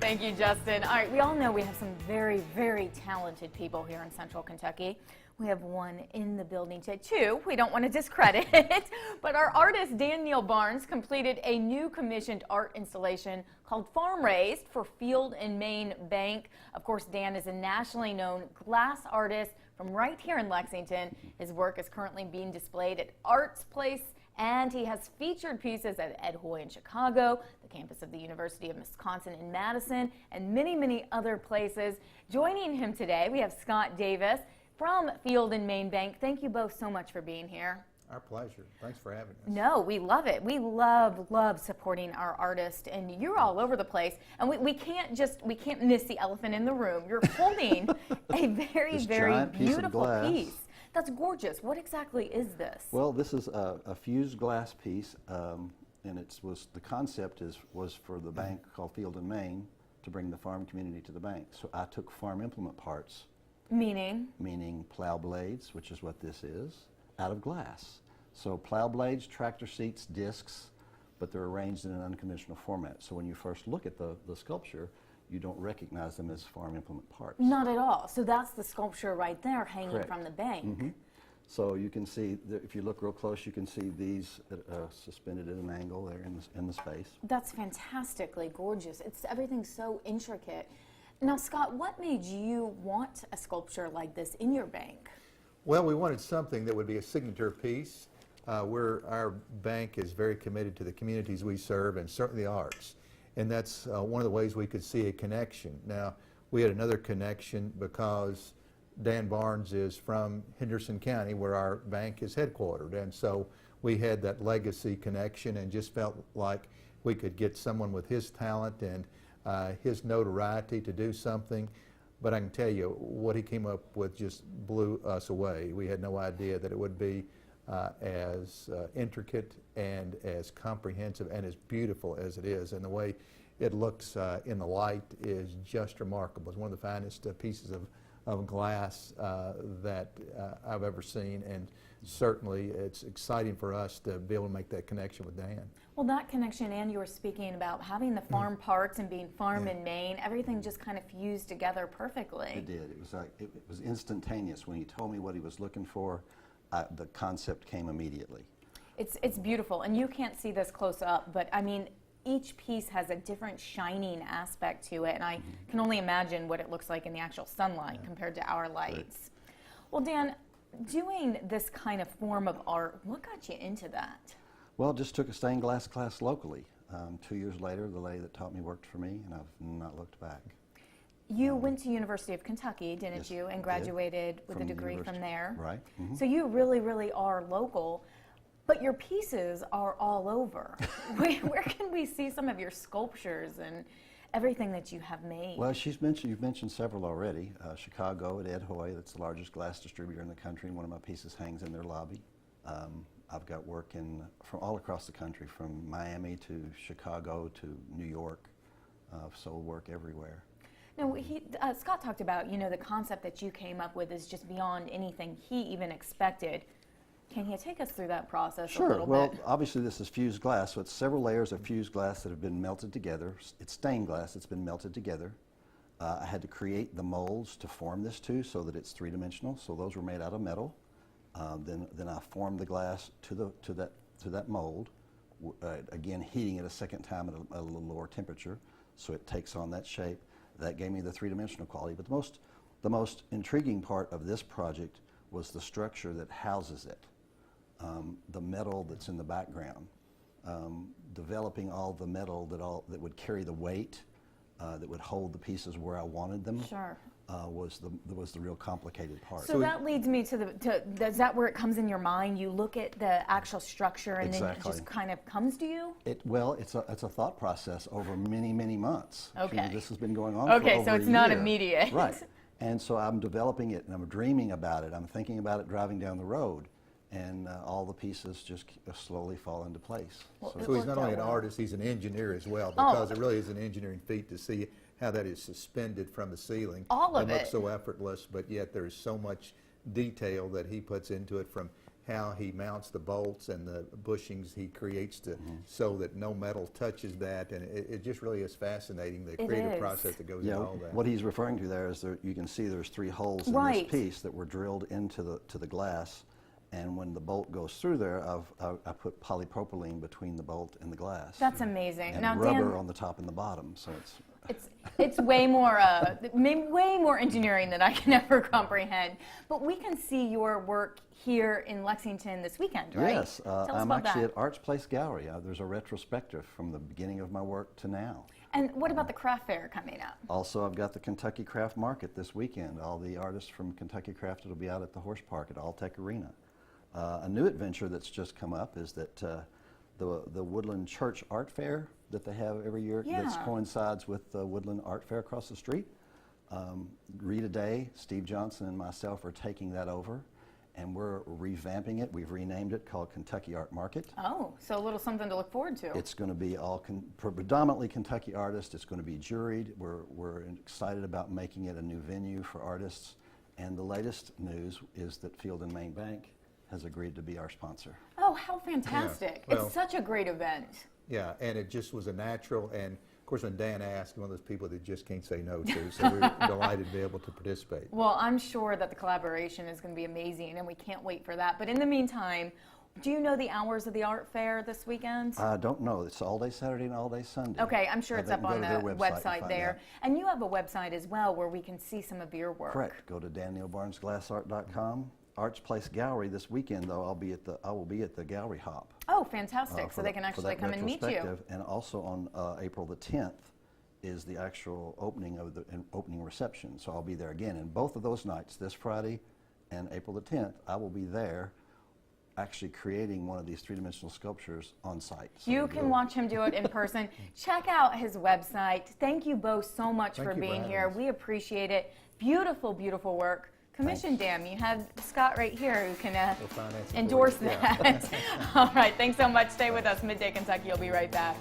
Thank you, Justin. All right, we all know we have some very, very talented people here in Central Kentucky. We have one in the building today, two. We don't want to discredit it, but our artist Dan Neal Barnes completed a new commissioned art installation called Farm Raised for Field and Main Bank. Of course, Dan is a nationally known glass artist from right here in Lexington. His work is currently being displayed at Arts Place, and he has featured pieces at Ed Hoy in Chicago, the campus of the University of Wisconsin in Madison, and many, many other places. Joining him today, we have Scott Davis from Field and Main Bank. Thank you both so much for being here. Our pleasure. Thanks for having us. No, we love it. We love supporting our artists, and you're all over the place. And we can't miss the elephant in the room. You're holding a very beautiful piece. That's gorgeous. What exactly is this? Well, this is a fused glass piece, and the concept was for the bank called Field and Main to bring the farm community to the bank. So I took farm implement parts. Meaning? Meaning plow blades, which is what this is, out of glass. So plow blades, tractor seats, discs, but they're arranged in an unconventional format. So when you first look at the sculpture, you don't recognize them as farm implement parts. Not at all. So that's the sculpture right there hanging Correct. From the bank. Mm-hmm. So you can see, if you look real close, you can see these suspended at an angle there in the space. That's fantastically gorgeous. Everything's so intricate. Now, Scott, what made you want a sculpture like this in your bank? Well, we wanted something that would be a signature piece. Our bank is very committed to the communities we serve and certainly the arts. And that's one of the ways we could see a connection. Now, we had another connection because Dan Barnes is from Henderson County, where our bank is headquartered. And so we had that legacy connection and just felt like we could get someone with his talent and his notoriety to do something. But I can tell you, what he came up with just blew us away. We had no idea that it would be as intricate and as comprehensive and as beautiful as it is. And the way it looks in the light is just remarkable. It's one of the finest pieces of glass that I've ever seen, and certainly it's exciting for us to be able to make that connection with Dan. Well, that connection, and you were speaking about having the farm parts and being farm and Maine, everything just kind of fused together perfectly. It did. It was like it was instantaneous. When he told me what he was looking for, the concept came immediately. It's beautiful, and you can't see this close up, but I mean, each piece has a different shining aspect to it, and I can only imagine what it looks like in the actual sunlight compared to our lights. Well, Dan, doing this kind of form of art, what got you into that? Well, just took a stained glass class locally. 2 years later, the lady that taught me worked for me, and I've not looked back. You went to University of Kentucky, didn't Yes, you, and graduated with a degree from there? Right. Mm-hmm. So you really are local. But your pieces are all over. Where can we see some of your sculptures and everything that you have made? Well, you've mentioned several already. Chicago at Ed Hoy, that's the largest glass distributor in the country, and one of my pieces hangs in their lobby. I've got work from all across the country, from Miami to Chicago to New York. I've sold work everywhere. Now, Scott talked about, the concept that you came up with is just beyond anything he even expected. Can you take us through that process a little bit? Well, obviously this is fused glass, so it's several layers of fused glass that have been melted together. It's stained glass, it's been melted together. I had to create the molds to form this too, so that it's three-dimensional. So those were made out of metal. Then I formed the glass to that mold, again heating it a second time at a little lower temperature, so it takes on that shape. That gave me the three-dimensional quality. But the most intriguing part of this project was the structure that houses it. The metal that's in the background, developing all the metal that would carry the weight, that would hold the pieces where I wanted them. Sure. Was the real complicated part. So that leads me to is that where it comes in your mind? You look at the actual structure and then it just kind of comes to you? Well, it's a thought process over many months. Okay. This has been going on for over a year. Okay, so it's not immediate. Right. And so I'm developing it and I'm dreaming about it. I'm thinking about it driving down the road. And all the pieces just slowly fall into place. Well, so he's not only an artist, he's an engineer as well, because it really is an engineering feat to see how that is suspended from the ceiling. All of it it. looks so effortless, but yet there's so much detail that he puts into it, from how he mounts the bolts and the bushings he creates to so that no metal touches that, and it just really is fascinating, the creative is. process that goes Yeah, into all that. what he's referring to there is you can see there's 3 holes in Right. this piece that were drilled into the glass, and when the bolt goes through there, I put polypropylene between the bolt and the glass. That's amazing. And Now, rubber Dan, on the top and the bottom, so it's way more way more engineering than I can ever comprehend. But we can see your work here in Lexington this weekend, right? Yes, Tell us I'm about actually that. at Arts Place Gallery. There's a retrospective from the beginning of my work to now. And what about the craft fair coming up? Also, I've got the Kentucky Craft Market this weekend. All the artists from Kentucky Craft will be out at the Horse Park at Alltech Arena. A new adventure that's just come up is that the Woodland Church Art Fair that they have every year that coincides with the Woodland Art Fair across the street. Rita Day, Steve Johnson, and myself are taking that over, and we're revamping it. We've renamed it, called Kentucky Art Market. Oh, so a little something to look forward to. It's going to be all predominantly Kentucky artists. It's going to be juried. We're excited about making it a new venue for artists. And the latest news is that Field and Main Bank has agreed to be our sponsor. Oh, how fantastic. Yeah, well- It's such a great event. Yeah, and it just was a natural, and of course when Dan asked, one of those people that just can't say no to, so we're delighted to be able to participate. Well, I'm sure that the collaboration is going to be amazing, and we can't wait for that. But in the meantime, do you know the hours of the art fair this weekend? I don't know. It's all day Saturday and all day Sunday. Okay, I'm sure it's They up can go on to the their website and website find there. out. And you have a website as well where we can see some of your work. Correct. Go to DanielBarnesGlassArt.com. Arts Place Gallery this weekend, though. I will be at the Gallery Hop. Oh, fantastic. So for they can for actually that come and meet you. retrospective. And also on April the 10th is the actual opening of the opening reception. So I'll be there again. And both of those nights, this Friday and April the 10th, I will be there actually creating one of these 3-dimensional sculptures on site. So You we'll can go- watch him do it in person. Check out his website. Thank you both so much Thank for you for being having here. us. We appreciate it. Beautiful, beautiful work. Commission Dam, you have Scott right here who can We'll finance it for endorse you. Yeah. that. All right, thanks so much. Stay with us. Midday Kentucky will be right back.